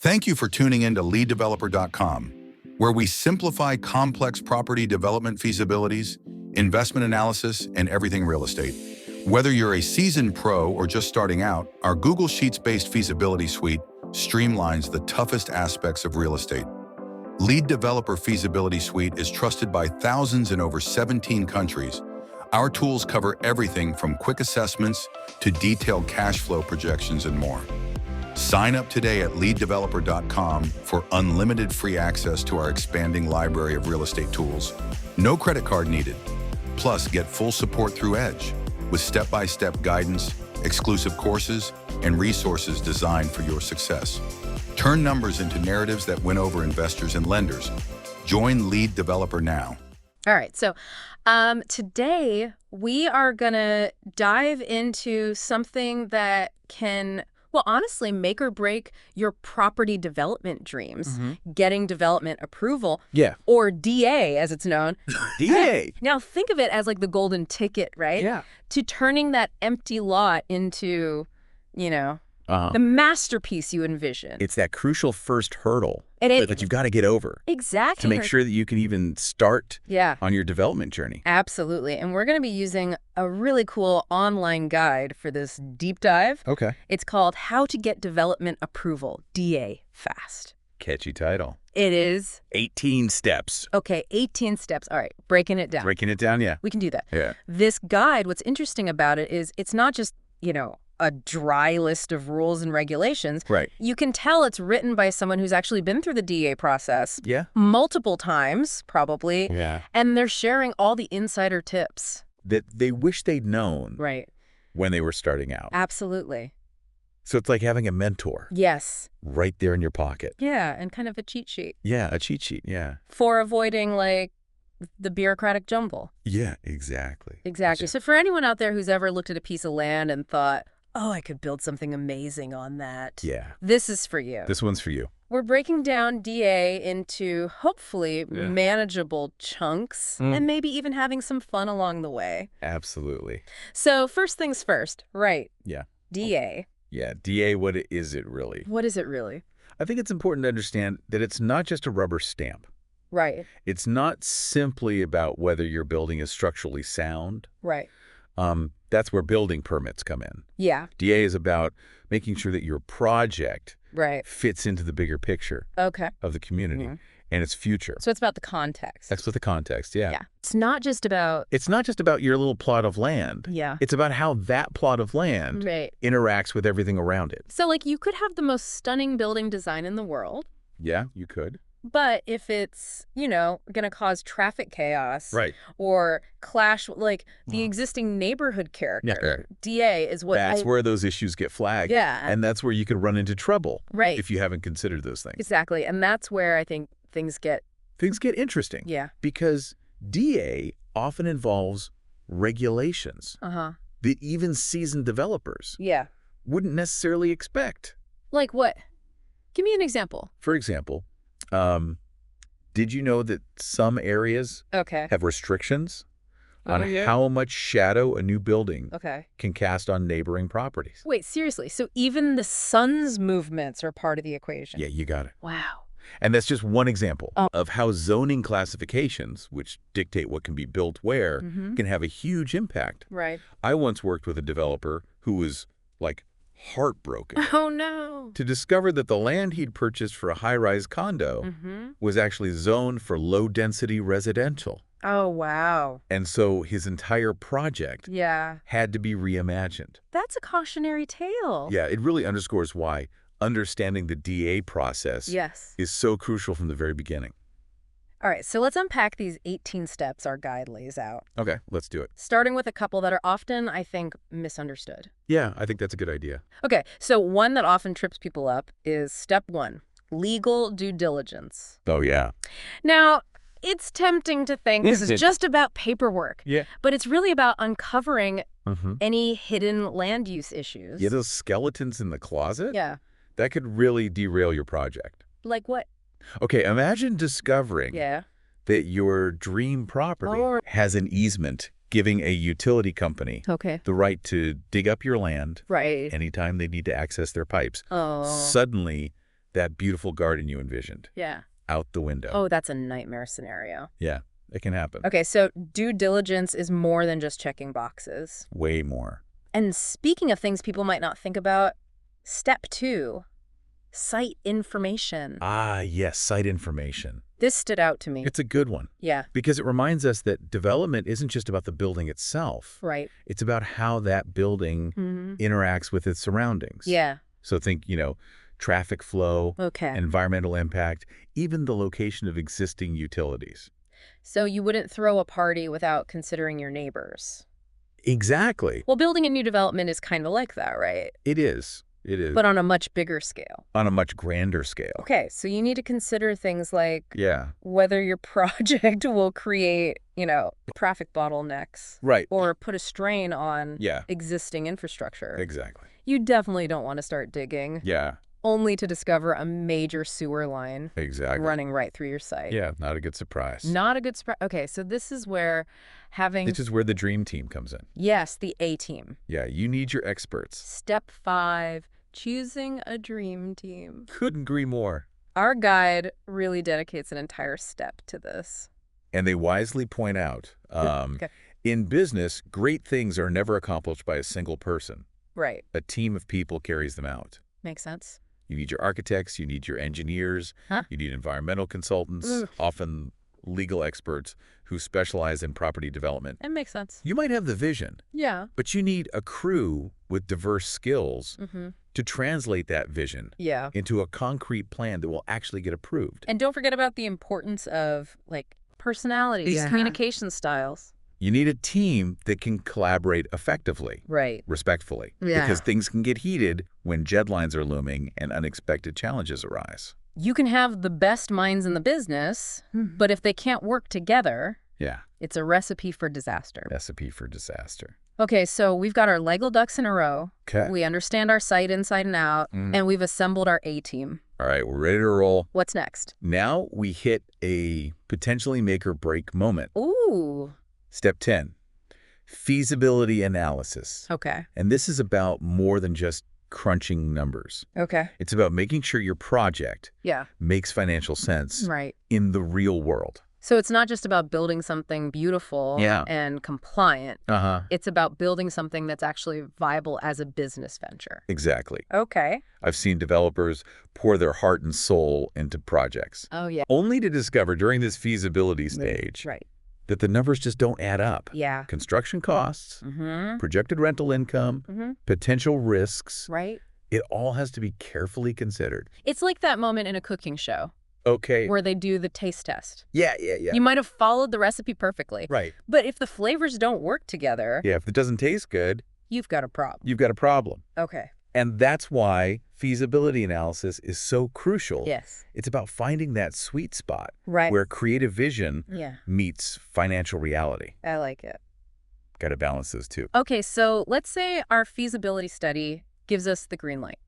Thank you for tuning in to leaddeveloper.com, where we simplify complex property development feasibilities, investment analysis, and everything real estate. Whether you're a seasoned pro or just starting out, our Google Sheets-based feasibility suite streamlines the toughest aspects of real estate. Lead Developer Feasibility Suite is trusted by thousands in over 17 countries. Our tools cover everything from quick assessments to detailed cash flow projections and more. Sign up today at leaddeveloper.com for unlimited free access to our expanding library of real estate tools. No credit card needed. Plus, get full support through Edge with step-by-step guidance, exclusive courses, and resources designed for your success. Turn numbers into narratives that win over investors and lenders. Join Lead Developer now. All right, so today we are going to dive into something that can, well, honestly, make or break your property development dreams, getting development approval, or DA, as it's known. DA. Now, think of it as like the golden ticket, right? Yeah. To turning that empty lot into, the masterpiece you envision. It's that crucial first hurdle that you've got to get over. Exactly. To make sure that you can even start on your development journey. Absolutely. And we're going to be using a really cool online guide for this deep dive. Okay. It's called How to Get Development Approval, DA, Fast. Catchy title. It is. 18 steps. Okay, 18 steps. All right, breaking it down. Breaking it down, yeah. We can do that. Yeah. This guide, what's interesting about it is it's not just, a dry list of rules and regulations. Right. You can tell it's written by someone who's actually been through the DA process. Yeah. Multiple times, probably. Yeah. And they're sharing all the insider tips. That they wish they'd known. Right. When they were starting out. Absolutely. So it's like having a mentor. Yes. Right there in your pocket. Yeah, and kind of a cheat sheet. Yeah, a cheat sheet, yeah. For avoiding, the bureaucratic jumble. Yeah, exactly. Exactly. So for anyone out there who's ever looked at a piece of land and thought, oh, I could build something amazing on that. Yeah. This is for you. This one's for you. We're breaking down DA into hopefully manageable chunks and maybe even having some fun along the way. Absolutely. So first things first, right? Yeah. DA. Yeah, DA, what is it really? What is it really? I think it's important to understand that it's not just a rubber stamp. Right. It's not simply about whether your building is structurally sound. Right. That's where building permits come in. Yeah. DA is about making sure that your project fits into the bigger picture of the community and its future. So it's about the context. That's what the context, yeah. It's not just about... It's not just about your little plot of land. Yeah. It's about how that plot of land interacts with everything around it. So, you could have the most stunning building design in the world. Yeah, you could. But if it's, going to cause traffic chaos or clash, the existing neighborhood character, DA is what... That's where those issues get flagged. Yeah. And that's where you could run into trouble if you haven't considered those things. Exactly. And that's where I think things get... Things get interesting. Yeah. Because DA often involves regulations that even seasoned developers wouldn't necessarily expect. Like what? Give me an example. For example... did you know that some areas have restrictions on how much shadow a new building can cast on neighboring properties? Wait, seriously? So even the sun's movements are part of the equation? Yeah, you got it. Wow. And that's just one example of how zoning classifications, which dictate what can be built where, can have a huge impact. Right. I once worked with a developer who was, heartbroken. Oh, no. To discover that the land he'd purchased for a high-rise condo was actually zoned for low-density residential. Oh, wow. And so his entire project had to be reimagined. That's a cautionary tale. Yeah, it really underscores why understanding the DA process is so crucial from the very beginning. All right, so let's unpack these 18 steps our guide lays out. Okay, let's do it. Starting with a couple that are often, I think, misunderstood. Yeah, I think that's a good idea. Okay, so one that often trips people up is step 1, legal due diligence. Oh, yeah. Now, it's tempting to think this is just about paperwork. Yeah. But it's really about uncovering any hidden land use issues. Yeah, those skeletons in the closet? Yeah. That could really derail your project. Like what? Okay, imagine discovering that your dream property has an easement giving a utility company the right to dig up your land anytime they need to access their pipes. Oh. Suddenly, that beautiful garden you envisioned. Yeah. Out the window. Oh, that's a nightmare scenario. Yeah, it can happen. Okay, so due diligence is more than just checking boxes. Way more. And speaking of things people might not think about, step 2, site information. Ah, yes, site information. This stood out to me. It's a good one. Yeah. Because it reminds us that development isn't just about the building itself. Right. It's about how that building interacts with its surroundings. Yeah. So think, traffic flow, Okay. environmental impact, even the location of existing utilities. So you wouldn't throw a party without considering your neighbors. Exactly. Well, building a new development is kind of like that, right? It is. It is. But on a much bigger scale. On a much grander scale. Okay, so you need to consider things like Yeah. whether your project will create, traffic bottlenecks. Right. Or put a strain on Yeah. existing infrastructure. Exactly. You definitely don't want to start digging. Yeah. Only to discover a major sewer line Exactly. running right through your site. Yeah, not a good surprise. Not a good surprise. Okay, so this is where This is where the dream team comes in. Yes, the A-team. Yeah, you need your experts. Step 5, choosing a dream team. Couldn't agree more. Our guide really dedicates an entire step to this. And they wisely point out, in business, great things are never accomplished by a single person. Right. A team of people carries them out. Makes sense. You need your architects, you need your engineers, you need environmental consultants, often legal experts who specialize in property development. It makes sense. You might have the vision, Yeah. but you need a crew with diverse skills to translate that vision into a concrete plan that will actually get approved. And don't forget about the importance of, personalities, communication styles. You need a team that can collaborate effectively, Right. respectfully, Yeah. because things can get heated when deadlines are looming and unexpected challenges arise. You can have the best minds in the business, but if they can't work together, it's a recipe for disaster. Recipe for disaster. Okay, so we've got our Lego ducks in a row. Okay. We understand our site inside and out, and we've assembled our A-team. All right, we're ready to roll. What's next? Now we hit a potentially make or break moment. Ooh. Step 10, feasibility analysis. Okay. And this is about more than just crunching numbers. Okay. It's about making sure your project makes financial sense in the real world. So it's not just about building something beautiful and compliant. It's about building something that's actually viable as a business venture. Exactly. Okay. I've seen developers pour their heart and soul into projects. Oh, yeah. Only to discover during this feasibility stage that the numbers just don't add up. Yeah. Construction costs, projected rental income, potential risks. Right. It all has to be carefully considered. It's like that moment in a cooking show. Okay. Where they do the taste test. Yeah. You might have followed the recipe perfectly. Right. But if the flavors don't work together... Yeah, if it doesn't taste good... You've got a problem. You've got a problem. Okay. And that's why feasibility analysis is so crucial. Yes. It's about finding that sweet spot where creative vision meets financial reality. I like it. Got to balance those two. Okay, so let's say our feasibility study gives us the green light.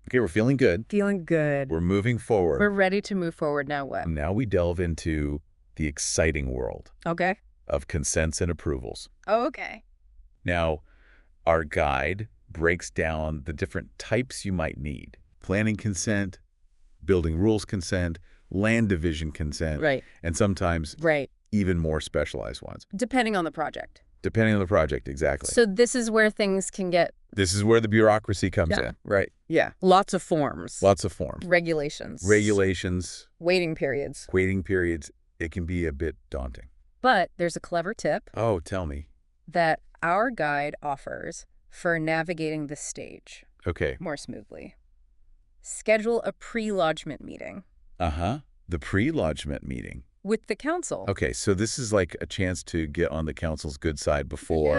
Okay, we're feeling good. Feeling good. We're moving forward. We're ready to move forward. Now what? Now we delve into the exciting world of consents and approvals. Oh, okay. Now, our guide breaks down the different types you might need. Planning consent, building rules consent, land division consent, and sometimes even more specialized ones. Depending on the project. Depending on the project, exactly. So this is where things can get... This is where the bureaucracy comes in, right? Yeah. Lots of forms. Lots of forms. Regulations. Waiting periods. Waiting periods. It can be a bit daunting. But there's a clever tip. Oh, tell me. That our guide offers for navigating the stage. Okay. More smoothly. Schedule a pre-lodgement meeting. The pre-lodgement meeting. With the council. Okay, so this is like a chance to get on the council's good side before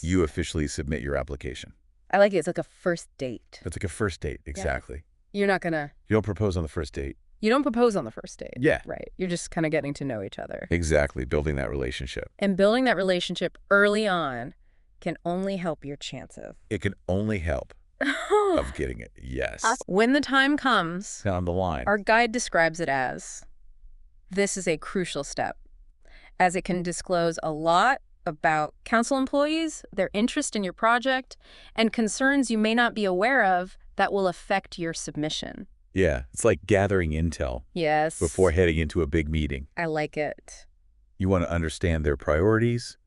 you officially submit your application. I like it. It's like a first date. It's like a first date, exactly. Yeah. You're not going to... You don't propose on the first date. You don't propose on the first date. Yeah. Right. You're just kind of getting to know each other. Exactly, building that relationship. And building that relationship early on can only help your chance of... It can only help of getting it, yes. When the time comes... On the line. Our guide describes it as... This is a crucial step, as it can disclose a lot about council employees, their interest in your project, and concerns you may not be aware of that will affect your submission. Yeah, it's like gathering intel Yes. before heading into a big meeting. I like it. You want to understand their priorities,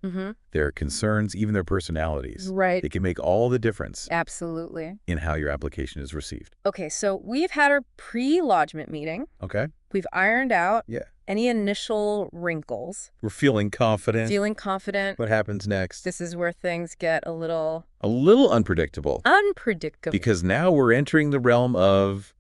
their concerns, even their personalities. Right. It can make all the difference Absolutely. in how your application is received. Okay, so we've had our pre-lodgement meeting. Okay. We've ironed out Yeah. any initial wrinkles. We're feeling confident. Feeling confident. What happens next? This is where things get a little unpredictable. unpredictable. Because now we're entering the realm of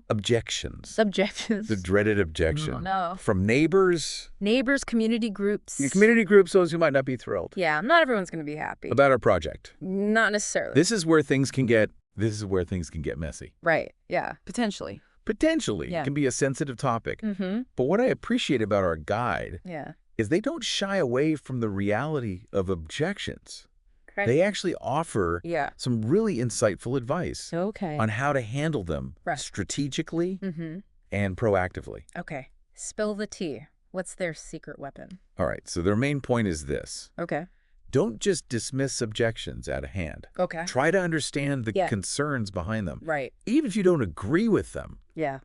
objections. Objections. The dreaded objection. Oh, no. From neighbors. Neighbors, community groups. Your community groups, those who might not be thrilled. Yeah, not everyone's going to be happy. About our project. Not necessarily. This is where things can get messy. Right, yeah, potentially. Potentially. Yeah. It can be a sensitive topic. Mm-hmm. But what I appreciate about our guide Yeah. is they don't shy away from the reality of objections. Correct. They actually offer Yeah. some really insightful advice Okay. on how to handle them Right. strategically Mm-hmm. and proactively. Okay. Spill the tea. What's their secret weapon? All right, so their main point is this. Okay. Don't just dismiss objections out of hand. Okay. Try to understand the Yeah. concerns behind them. Right. Even if you don't agree with them, Yeah.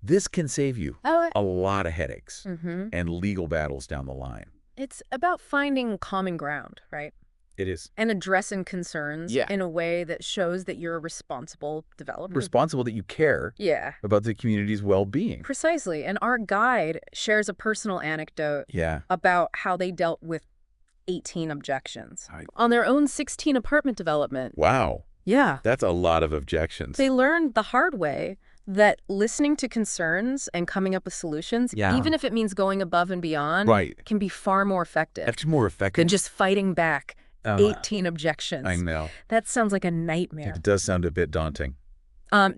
this can save you Oh. a lot of headaches Mm-hmm. and legal battles down the line. It's about finding common ground, right? It is. And addressing concerns Yeah. in a way that shows that you're a responsible developer. Responsible that you care Yeah. about the community's well-being. Precisely. And our guide shares a personal anecdote Yeah. about how they dealt with 18 objections I- on their own 16 apartment development. Wow. Yeah. That's a lot of objections. They learned the hard way that listening to concerns and coming up with solutions, Yeah. even if it means going above and beyond, Right. can be far more effective That's more effective. than just fighting back 18 objections. I know. That sounds like a nightmare. It does sound a bit daunting.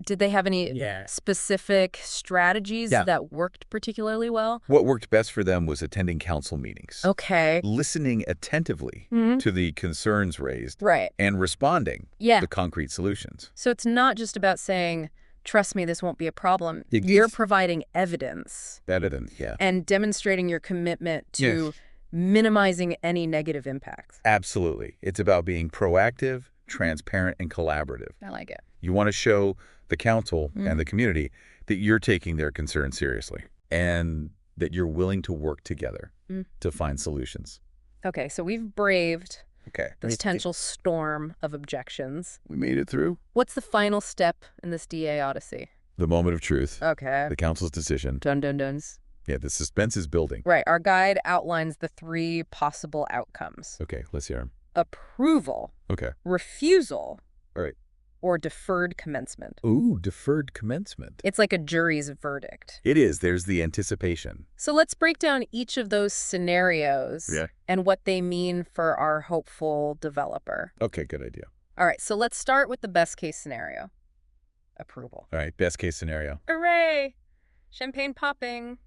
Did they have any specific strategies Yeah. that worked particularly well? What worked best for them was attending council meetings, Okay. listening attentively Mhm. to the concerns raised, Right. and responding Yeah. to concrete solutions. So it's not just about saying, trust me, this won't be a problem. Ex- You're providing evidence Better than, yeah. and demonstrating your commitment to Yes. minimizing any negative impacts. Absolutely. It's about being proactive, transparent, and collaborative. I like it. You want to show the council and the community that you're taking their concerns seriously and that you're willing to work together to find solutions. Okay, so we've braved Okay. the potential storm of objections. We made it through. What's the final step in this DA odyssey? The moment of truth. Okay. The council's decision. Dun dun duns. Yeah, the suspense is building. Right, our guide outlines the 3 possible outcomes. Okay, let's hear them. Approval, Okay. refusal, All right. or deferred commencement. Ooh, deferred commencement. It's like a jury's verdict. It is. There's the anticipation. So let's break down each of those scenarios and what they mean for our hopeful developer. Okay, good idea. All right, so let's start with the best case scenario. Approval. All right, best case scenario. Hooray! Champagne popping.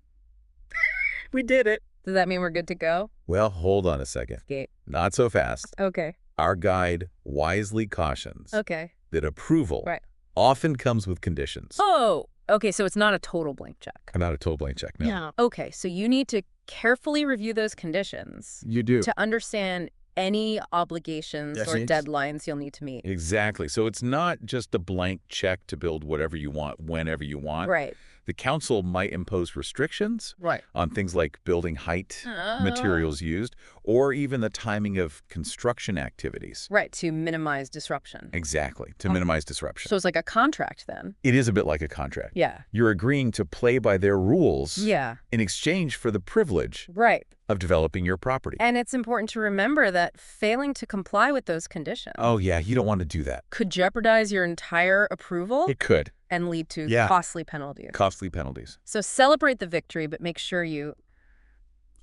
We did it. Does that mean we're good to go? Well, hold on a second. Gate. Not so fast. Okay. Our guide wisely cautions Okay. that approval Right. often comes with conditions. Oh, okay, so it's not a total blank check. Not a total blank check, no. Yeah. Okay, so you need to carefully review those conditions You do. to understand any obligations Yes, or yes. deadlines you'll need to meet. Exactly. So it's not just a blank check to build whatever you want, whenever you want. Right. The council might impose restrictions Right. on things like building height, materials used, or even the timing of construction activities. Right, to minimize disruption. Exactly, to minimize disruption. So it's like a contract then. It is a bit like a contract. Yeah. You're agreeing to play by their rules Yeah. in exchange for the privilege Right. of developing your property. And it's important to remember that failing to comply with those conditions Oh, yeah, you don't want to do that. could jeopardize your entire approval It could. and lead to Yeah. costly penalties. Costly penalties. So celebrate the victory, but make sure you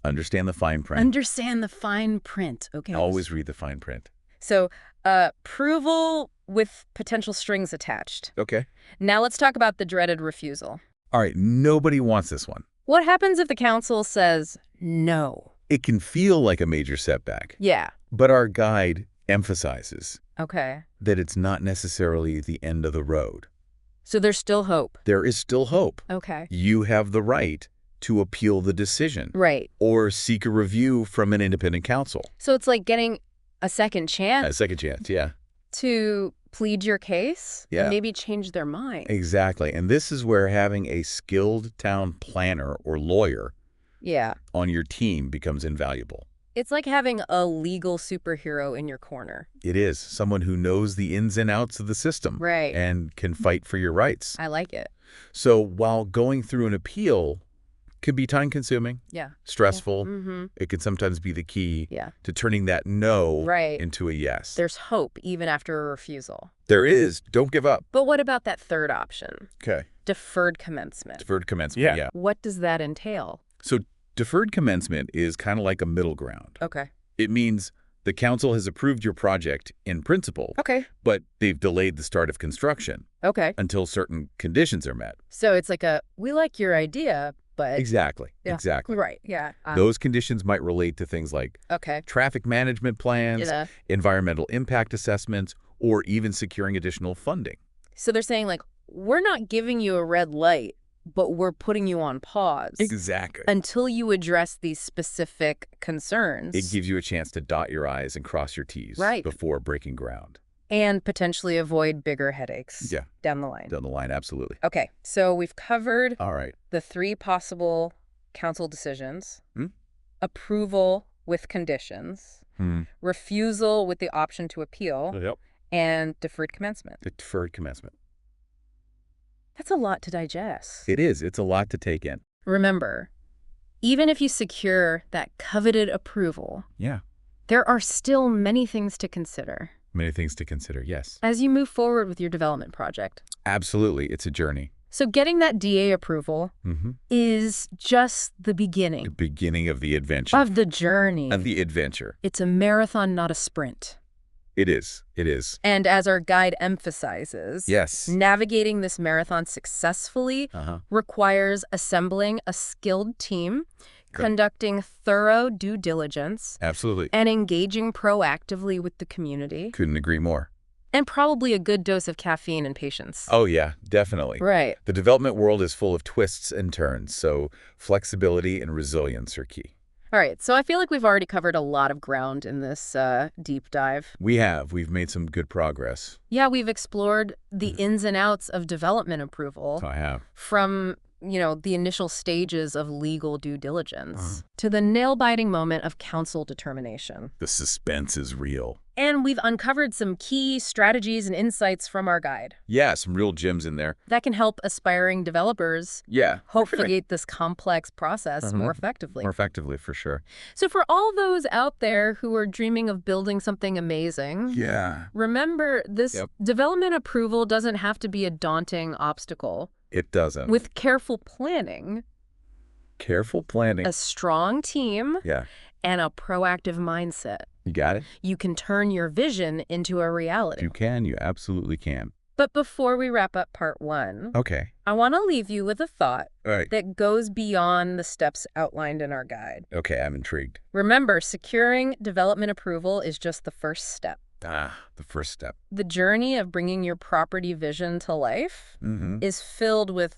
Understand the fine print. understand the fine print. Okay. Always read the fine print. So approval with potential strings attached. Okay. Now let's talk about the dreaded refusal. All right, nobody wants this one. What happens if the council says no? It can feel like a major setback, Yeah. but our guide emphasizes Okay. that it's not necessarily the end of the road. So there's still hope. There is still hope. Okay. You have the right to appeal the decision Right. or seek a review from an independent counsel. So it's like getting a second chance A second chance, yeah. to plead your case Yeah. and maybe change their mind. Exactly. And this is where having a skilled town planner or lawyer Yeah. on your team becomes invaluable. It's like having a legal superhero in your corner. It is someone who knows the ins and outs of the system Right. and can fight for your rights. I like it. So while going through an appeal can be time-consuming, Yeah. stressful, Mm-hmm. it can sometimes be the key Yeah. to turning that no Right. into a yes. There's hope even after a refusal. There is. Don't give up. But what about that third option? Okay. Deferred commencement. Deferred commencement, yeah. What does that entail? So deferred commencement is kind of like a middle ground. Okay. It means the council has approved your project in principle, Okay. but they've delayed the start of construction Okay. until certain conditions are met. So it's like we like your idea, but... Exactly. Yeah. Exactly. Right. Yeah. Those conditions might relate to things like Okay. traffic management plans, Yeah. environmental impact assessments, or even securing additional funding. So they're saying, like, we're not giving you a red light, but we're putting you on pause. Exactly. Until you address these specific concerns. It gives you a chance to dot your I's and cross your T's Right. before breaking ground. And potentially avoid bigger headaches Yeah. down the line. Down the line, absolutely. Okay, so we've covered All right. the 3 possible council decisions. Hmm? Approval with conditions, refusal with the option to appeal, Yep. and deferred commencement. The deferred commencement. That's a lot to digest. It is. It's a lot to take in. Remember, even if you secure that coveted approval, Yeah. there are still many things to consider Many things to consider, yes. as you move forward with your development project. Absolutely. It's a journey. So getting that DA approval Mm-hmm. is just the The beginning beginning of the adventure. of the journey. Of the adventure. It's a marathon, not a sprint. It is. It is. And as our guide emphasizes, Yes. navigating this marathon successfully Uh-huh. requires assembling a skilled team, conducting thorough due diligence, Absolutely. and engaging proactively with the community, Couldn't agree more. and probably a good dose of caffeine and patience. Oh, yeah, definitely. Right. The development world is full of twists and turns, so flexibility and resilience are key. All right, so I feel like we've already covered a lot of ground in this deep dive. We've made some good progress. Yeah, we've explored the ins and outs of development approval I have. from, the initial stages of legal due diligence to the nail-biting moment of council determination. The suspense is real. And we've uncovered some key strategies and insights from our guide Yeah, some real gems in there. that can help aspiring developers Yeah. navigate this complex process more effectively. More effectively, for sure. So for all those out there who are dreaming of building something amazing, Yeah. remember this development approval doesn't have to be a daunting obstacle. It doesn't. With careful planning, careful planning. a strong team, Yeah. and a proactive mindset, You got it? you can turn your vision into a reality. You can. You absolutely can. But before we wrap up part 1, Okay. I want to leave you with a thought All right. that goes beyond the steps outlined in our guide. Okay, I'm intrigued. Remember, securing development approval is just the first step. The first step. The journey of bringing your property vision to life Mm-hmm. is filled with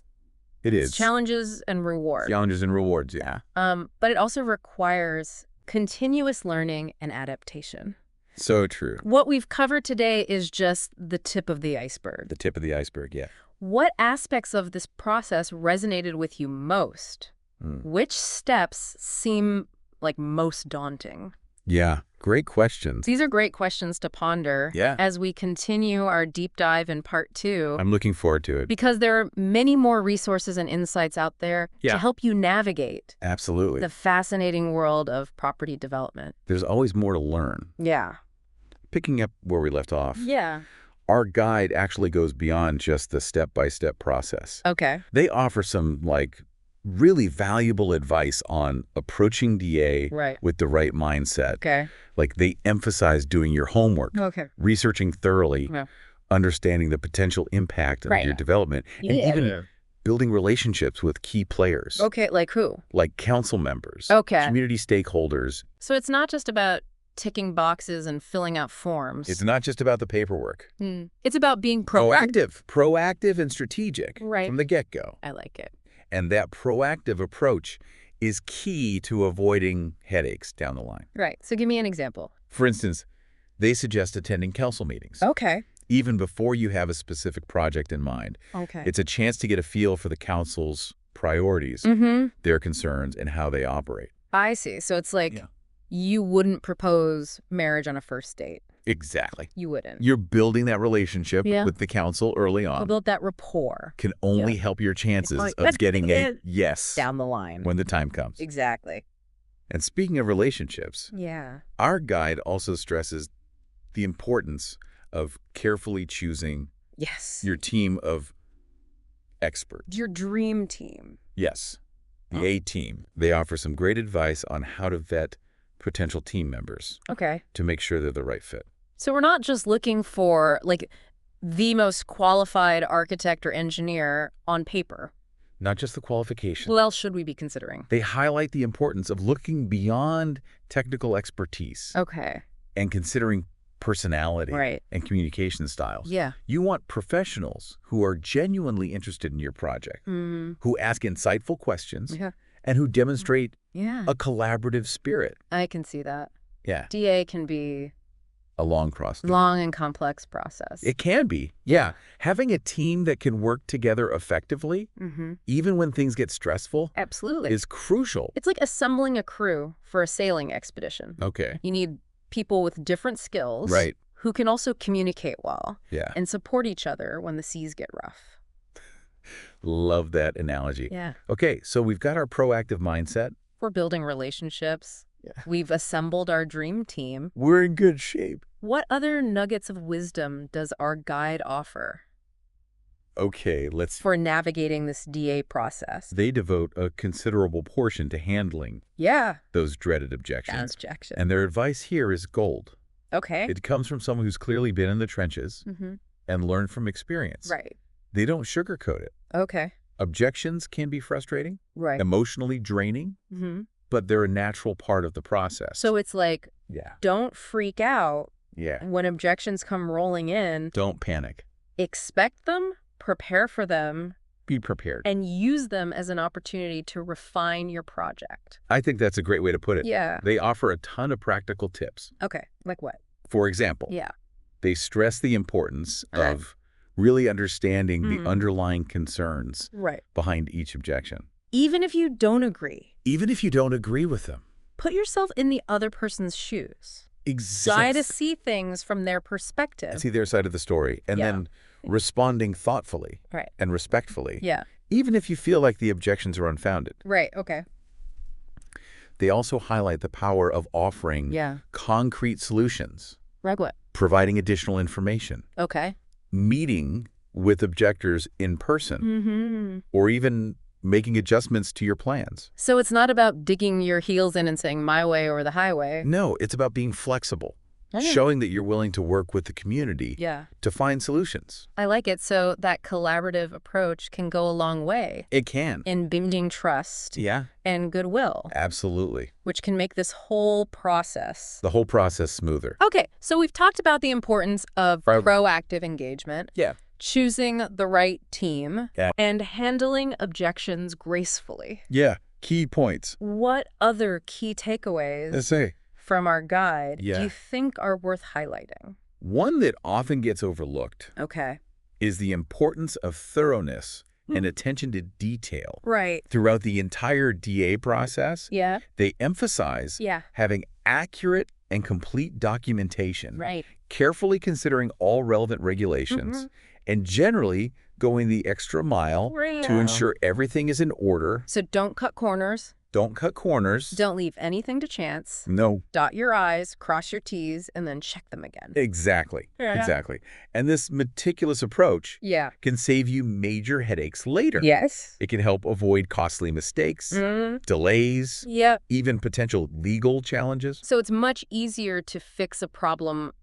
It is. challenges and rewards. Challenges and rewards, yeah. But it also requires continuous learning and adaptation. So true. What we've covered today is just the tip of the iceberg. The tip of the iceberg, yeah. What aspects of this process resonated with you most? Which steps seem like most daunting? Yeah, great questions. These are great questions to ponder as we continue our deep dive in part 2. I'm looking forward to it. Because there are many more resources and insights out there to help you navigate Absolutely. the fascinating world of property development. There's always more to learn. Yeah. Picking up where we left off, Yeah. our guide actually goes beyond just the step-by-step process. Okay. They offer some, really valuable advice on approaching DA with the right mindset. Okay. Like, they emphasize doing your homework, researching thoroughly, understanding the potential impact of your development, and even building relationships with key players. Okay, like who? Like council members, community stakeholders. So it's not just about ticking boxes and filling out forms. It's not just about the paperwork. It's about being proactive. Proactive and strategic from the get-go. I like it. And that proactive approach is key to avoiding headaches down the line. Right. So give me an example. For instance, they suggest attending council meetings. Okay. even before you have a specific project in mind. Okay. It's a chance to get a feel for the council's priorities, their concerns, and how they operate. I see. So it's like you wouldn't propose marriage on a first date. Exactly. You wouldn't. You're building that relationship with the council early on. We'll build that rapport. Can only help your chances of getting a yes down the line when the time comes. Exactly. And speaking of relationships, our guide also stresses the importance of carefully choosing your team of experts. Your dream team. Yes, the A-team. They offer some great advice on how to vet potential team members to make sure they're the right fit. So we're not just looking for, like, the most qualified architect or engineer on paper. Not just the qualifications. What else should we be considering? They highlight the importance of looking beyond technical expertise and considering personality and communication styles. You want professionals who are genuinely interested in your project, who ask insightful questions, and who demonstrate a collaborative spirit. I can see that. Yeah. DA can be a long process. Long and complex process. It can be, Having a team that can work together effectively, even when things get stressful, is crucial. It's like assembling a crew for a sailing expedition. You need people with different skills who can also communicate well and support each other when the seas get rough. Love that analogy. Okay, so we've got our proactive mindset. We're building relationships. We've assembled our dream team. We're in good shape. What other nuggets of wisdom does our guide offer? Okay, for navigating this DA process. They devote a considerable portion to handling those dreaded objections. And their advice here is gold. It comes from someone who's clearly been in the trenches and learned from experience. They don't sugarcoat it. Objections can be frustrating, emotionally draining, but they're a natural part of the process. So it's like, don't freak out when objections come rolling in. Don't panic. Expect them, prepare for them. Be prepared. And use them as an opportunity to refine your project. I think that's a great way to put it. Yeah. They offer a ton of practical tips. Like what? For example, they stress the importance of really understanding the underlying concerns behind each objection. Even if you don't agree. Even if you don't agree with them. Put yourself in the other person's shoes. Try to see things from their perspective. See their side of the story. And then responding thoughtfully and respectfully. Even if you feel like the objections are unfounded. They also highlight the power of offering concrete solutions. Like what? Providing additional information. Meeting with objectors in person. Or even making adjustments to your plans. So it's not about digging your heels in and saying my way or the highway. No, it's about being flexible, showing that you're willing to work with the community to find solutions. I like it. So that collaborative approach can go a long way. It can. In building trust and goodwill. Absolutely. Which can make this whole process. The whole process smoother. Okay, so we've talked about the importance of proactive engagement. Choosing the right team, and handling objections gracefully. Key points. What other key takeaways from our guide do you think are worth highlighting? One that often gets overlooked is the importance of thoroughness and attention to detail. Throughout the entire DA process, they emphasize having accurate and complete documentation, carefully considering all relevant regulations, and generally going the extra mile to ensure everything is in order. So don't cut corners. Don't cut corners. Don't leave anything to chance. No. Dot your I's, cross your T's, and then check them again. Exactly. Exactly. And this meticulous approach can save you major headaches later. It can help avoid costly mistakes, delays, even potential legal challenges. So it's much easier to fix a problem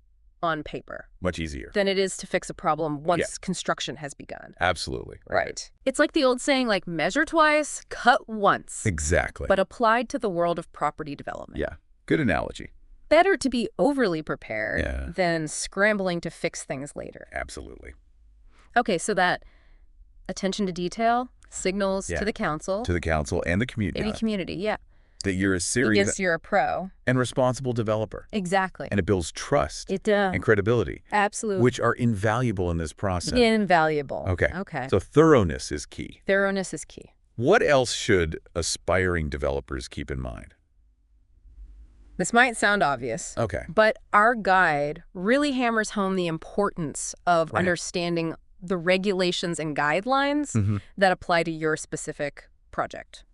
on paper. Much easier. Than it is to fix a problem once construction has begun. Absolutely. It's like the old saying, like, measure twice, cut once. Exactly. But applied to the world of property development. Good analogy. Better to be overly prepared than scrambling to fix things later. Absolutely. Okay, so that attention to detail signals to the council. To the council and the community. Any community, That you're a serious Because you're a pro. and responsible developer. Exactly. And it builds trust It does. and credibility, Absolutely. which are invaluable in this process. Invaluable. Okay. Okay. So thoroughness is key. Thoroughness is key. What else should aspiring developers keep in mind? This might sound obvious. Okay. But our guide really hammers home the importance of understanding the regulations and guidelines that apply to your specific project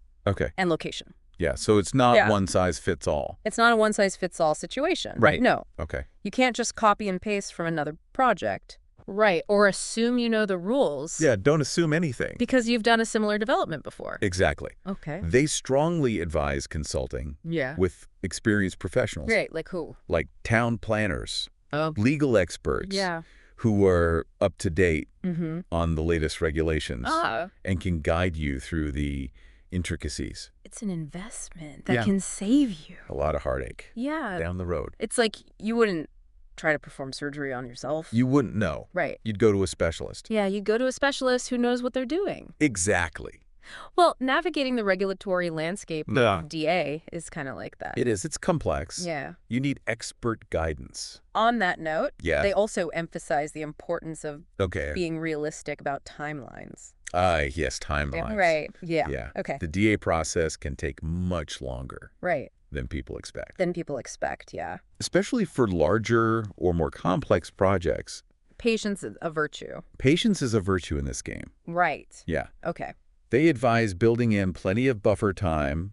and location. Yeah, so it's not one size fits all. It's not a one-size-fits-all situation. Right. No. Okay. You can't just copy and paste from another project. Right. Or assume you know the rules. Yeah, don't assume anything. Because you've done a similar development before. Exactly. Okay. They strongly advise consulting with experienced professionals. Right. Like who? Like town planners, Oh. legal experts who are up to date on the latest regulations and can guide you through the intricacies. It's an investment that can save you. A lot of heartache down the road. It's like you wouldn't try to perform surgery on yourself. You wouldn't know. Right. You'd go to a specialist. Yeah, you go to a specialist who knows what they're doing. Exactly. Well, navigating the regulatory landscape of DA is kind of like that. It is. It's complex. Yeah. You need expert guidance. On that note, they also emphasize the importance of being realistic about timelines. Yes, timelines. Right. Yeah. Yeah. Okay. The DA process can take much longer than people expect. Yeah. Especially for larger or more complex projects. Patience is a virtue. Patience is a virtue in this game. Right. Yeah. Okay. They advise building in plenty of buffer time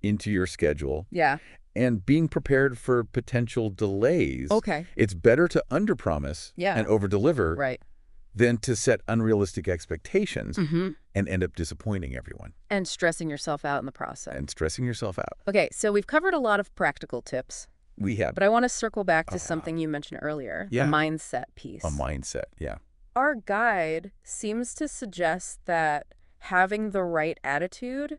into your schedule. Yeah. And being prepared for potential delays. Okay. It's better to underpromise and overdeliver than to set unrealistic expectations and end up disappointing everyone. And stressing yourself out in the process. Okay, so we've covered a lot of practical tips. We have. But I want to circle back to something you mentioned earlier, the mindset piece. A mindset, Our guide seems to suggest that having the right attitude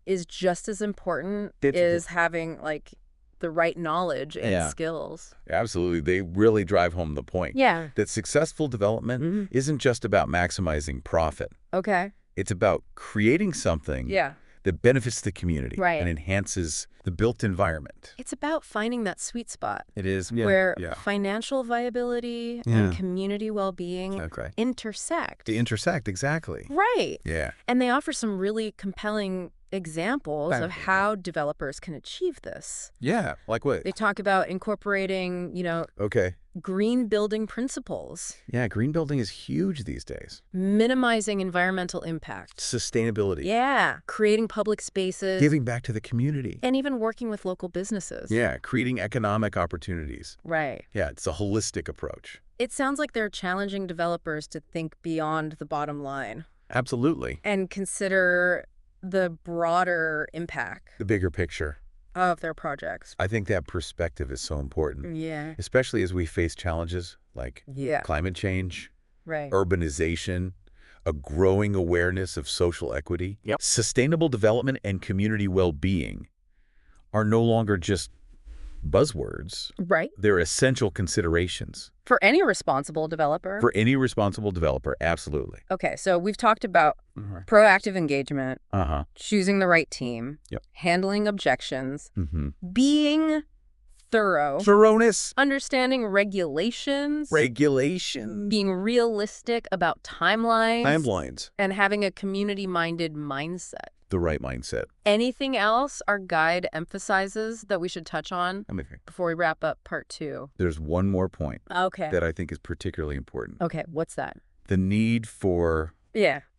is just as important as having, like, the right knowledge and skills. Absolutely. They really drive home the point. Yeah. That successful development isn't just about maximizing profit. Okay. It's about creating something that benefits the community and enhances the built environment. It's about finding that sweet spot. It is. Where financial viability and community well-being intersect. They intersect, exactly. Right. Yeah. And they offer some really compelling examples of how developers can achieve this. Yeah, like what? They talk about incorporating, green building principles. Yeah, green building is huge these days. Minimizing environmental impact. Sustainability. Yeah, creating public spaces. Giving back to the community. And even working with local businesses. Yeah, creating economic opportunities. Right. Yeah, it's a holistic approach. It sounds like they're challenging developers to think beyond the bottom line. Absolutely. And consider the broader impact. The bigger picture. Of their projects. I think that perspective is so important. Yeah. Especially as we face challenges like climate change, urbanization, a growing awareness of social equity. Sustainable development and community well-being are no longer just buzzwords. Right. They're essential considerations. For any responsible developer. Absolutely. Okay, so we've talked about proactive engagement, choosing the right team, handling objections, being thorough. Thoroughness. Understanding regulations. Being realistic about timelines. And having a community-minded mindset. The right mindset. Anything else our guide emphasizes that we should touch on before we wrap up part 2? There's one more point that I think is particularly important. Okay, what's that? The need for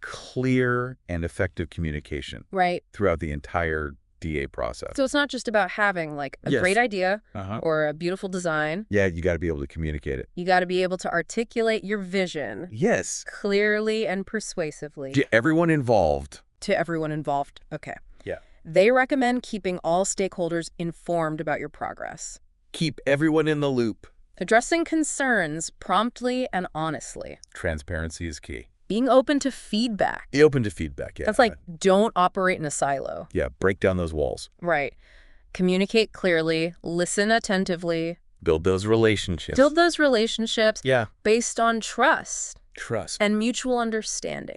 clear and effective communication throughout the entire DA process. So it's not just about having like a great idea or a beautiful design. Yeah, you got to be able to communicate it. You got to be able to articulate your vision. Yes. Clearly and persuasively. To everyone involved. Okay. Yeah. They recommend keeping all stakeholders informed about your progress. Keep everyone in the loop. Addressing concerns promptly and honestly. Transparency is key. Being open to feedback. Be open to feedback, That's like, don't operate in a silo. Yeah, break down those walls. Right. Communicate clearly. Listen attentively. Build those relationships. Yeah. Based on trust. Trust. And mutual understanding.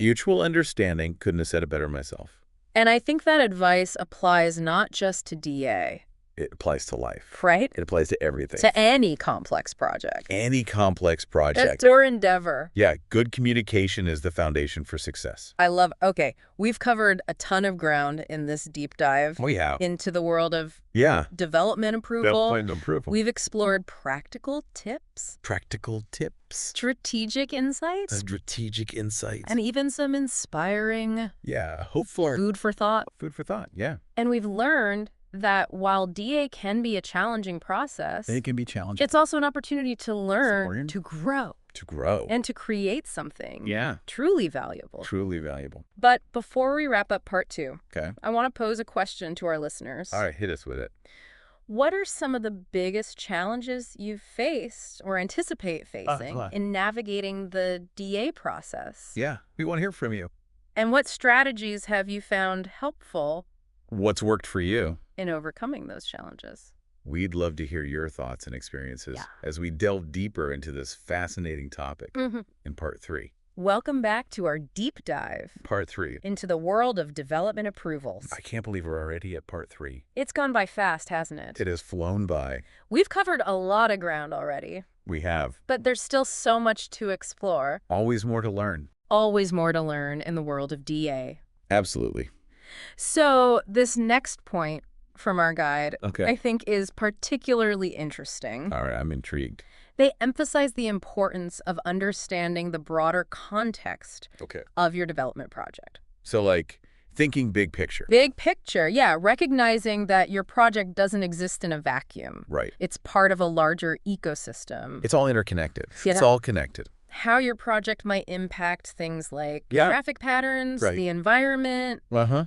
Couldn't have said it better myself. And I think that advice applies not just to DA. It applies to life. Right? It applies to everything. To any complex project. Any complex project. Or endeavor. Yeah, good communication is the foundation for success. Okay, we've covered a ton of ground in this deep dive We have. into the world of development approval. Development approval. We've explored practical tips. Practical tips. Strategic insights. Strategic insights. And even some inspiring hopeful food for thought. Food for thought, yeah. And we've learned that while DA can be a challenging process, It can be challenging. it's also an opportunity to learn, to grow. To grow. And to create something Yeah. truly valuable. Truly valuable. But before we wrap up part 2, Okay. I want to pose a question to our listeners. All right, hit us with it. What are some of the biggest challenges you've faced or anticipate facing in navigating the DA process? Yeah, we want to hear from you. And what strategies have you found helpful What's worked for you? in overcoming those challenges? We'd love to hear your thoughts and experiences as we delve deeper into this fascinating topic in part 3. Welcome back to our deep dive Part 3. into the world of development approvals. I can't believe we're already at part 3. It's gone by fast, hasn't it? It has flown by. We've covered a lot of ground already, We have. but there's still so much to explore. Always more to learn. Always more to learn in the world of DA. Absolutely. So this next point from our guide, Okay. I think is particularly interesting. All right, I'm intrigued. They emphasize the importance of understanding the broader context of your development project. So like thinking big picture. Big picture, yeah. Recognizing that your project doesn't exist in a vacuum. Right. It's part of a larger ecosystem. It's all interconnected. Yeah. It's all connected. How your project might impact things like traffic patterns, the environment,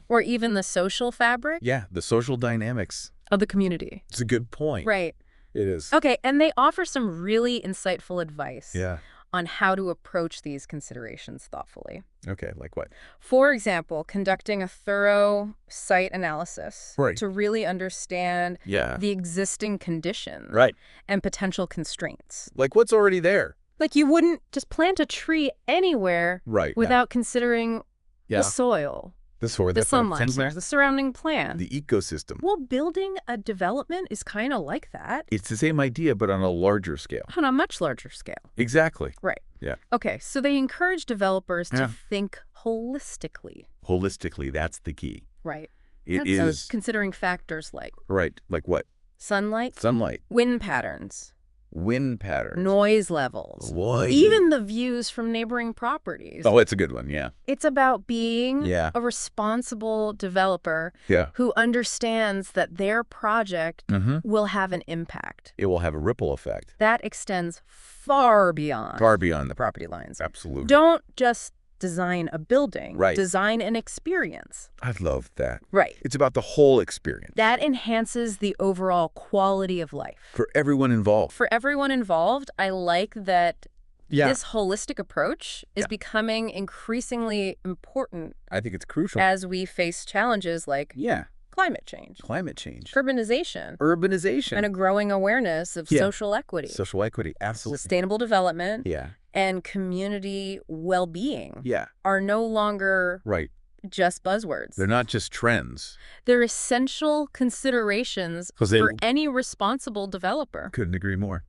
or even the social fabric Yeah, the social dynamics. of the community. It's a good point. Right. It is. Okay, and they offer some really insightful advice Yeah. on how to approach these considerations thoughtfully. Okay, like what? For example, conducting a thorough site analysis Right. to really understand Yeah. the existing conditions Right. and potential constraints. Like what's already there. Like you wouldn't just plant a tree anywhere Right. without considering Yeah. the soil, The soil, the sunlight, the surrounding plant. the ecosystem. Well, building a development is kind of like that It's the same idea, but on a larger scale. on a much larger scale. Exactly. Right. Yeah. Okay, so they encourage developers to Yeah. think holistically. Holistically, that's the key. Right. It So is. considering factors like Right. Like what? sunlight, Sunlight, wind patterns, wind patterns, noise levels, Lloyd. even the views from neighboring properties. Oh, it's a good one. Yeah. It's about being Yeah. a responsible developer Yeah. who understands that their project Mm-hmm. will have an impact. It will have a ripple effect. That extends far beyond Far beyond the property lines. Absolutely. Don't just design a building. Right. Design an experience. I love that. Right. It's about the whole experience. That enhances the overall quality of life. For everyone involved. For everyone involved, I like that Yeah. this holistic approach is becoming increasingly important I think it's crucial. as we face challenges like Yeah. climate change, Climate change. urbanization, Urbanization. and a growing awareness of social equity, Social equity. Absolutely. sustainable development, Yeah. and community well-being Yeah. are no longer Right. just buzzwords. They're not just trends. They're essential considerations 'Cause they- for any responsible developer. Couldn't agree more.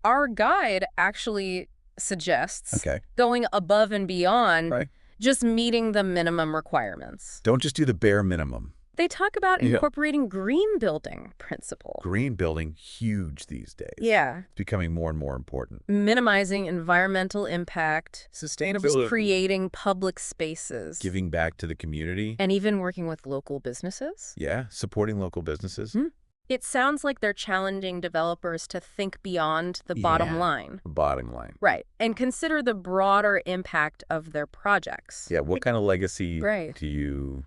Our guide actually suggests Okay. going above and beyond Right. just meeting the minimum requirements. Don't just do the bare minimum. They talk about Yeah. incorporating green building principle. Green building, huge these days. Yeah. It's becoming more and more important. Minimizing environmental impact, Sustainability. just creating public spaces, Giving back to the community. and even working with local businesses. Yeah. Supporting local businesses. It sounds like they're challenging developers to think beyond the bottom Yeah. line. Bottom line. Right. And consider the broader impact of their projects. Yeah. What kind of legacy Right. do you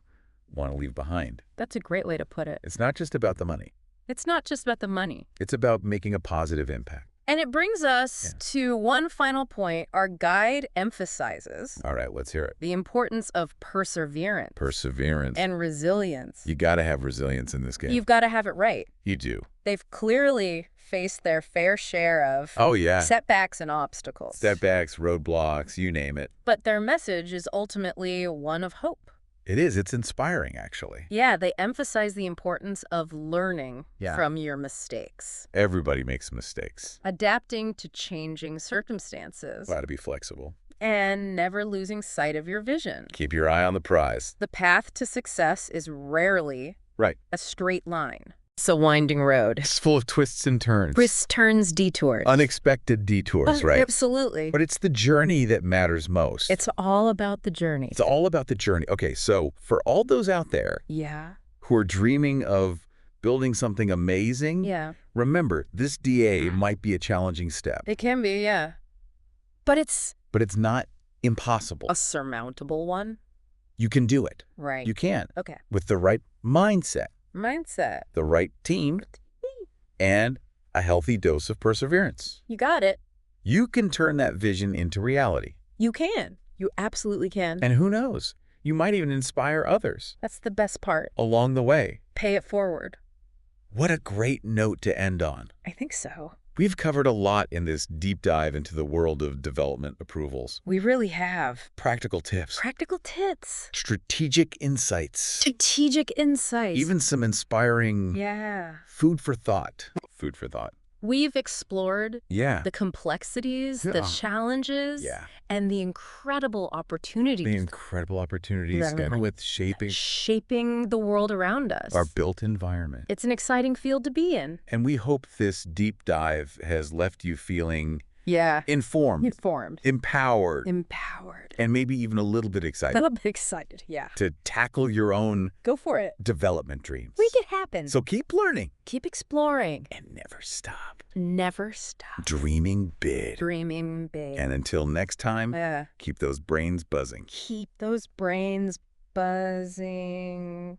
want to leave behind? That's a great way to put it. It's not just about the money. It's not just about the money. It's about making a positive impact. And it brings us to one final point. Our guide emphasizes All right, let's hear it. the importance of perseverance Perseverance. and resilience. You got to have resilience in this game. You've got to have it right. You do. They've clearly faced their fair share of Oh, yeah. setbacks and obstacles. Setbacks, roadblocks, you name it. But their message is ultimately one of hope. It is. It's inspiring, actually. Yeah, they emphasize the importance of learning Yeah. from your mistakes. Everybody makes mistakes. Adapting to changing circumstances. Got to be flexible. And never losing sight of your vision. Keep your eye on the prize. The path to success is rarely Right. a straight line. It's a winding road. It's full of twists and turns. Twists, turns, detours. Unexpected detours, right? Absolutely. But it's the journey that matters most. It's all about the journey. It's all about the journey. Okay, so for all those out there Yeah. who are dreaming of building something amazing, Yeah. remember, this DA might be a challenging step, It can be, yeah. But it's but it's not impossible. a surmountable one. You can do it. Right. You can. Okay. With the right mindset, Mindset. the right team, and a healthy dose of perseverance. You got it. You can turn that vision into reality. You can. You absolutely can. And who knows, you might even inspire others That's the best part. along the way. Pay it forward. What a great note to end on. I think so. We've covered a lot in this deep dive into the world of development approvals. We really have. Practical tips, Practical tips. strategic insights, Strategic insights. even some inspiring Yeah. food for thought. Food for thought. We've explored Yeah. the complexities, the Yeah. challenges, Yeah. and the incredible opportunities The incredible opportunities Right. with shaping shaping the world around us. our built environment. It's an exciting field to be in. And we hope this deep dive has left you feeling Yeah. informed, Informed. empowered, Empowered. and maybe even a little bit A excited little bit excited, yeah. to tackle your own Go for it. development dreams. Make it happen. So keep learning Keep exploring. and never stop Never stop. dreaming big. Dreaming big. And until next time, Yeah. keep those brains buzzing. Keep those brains buzzing.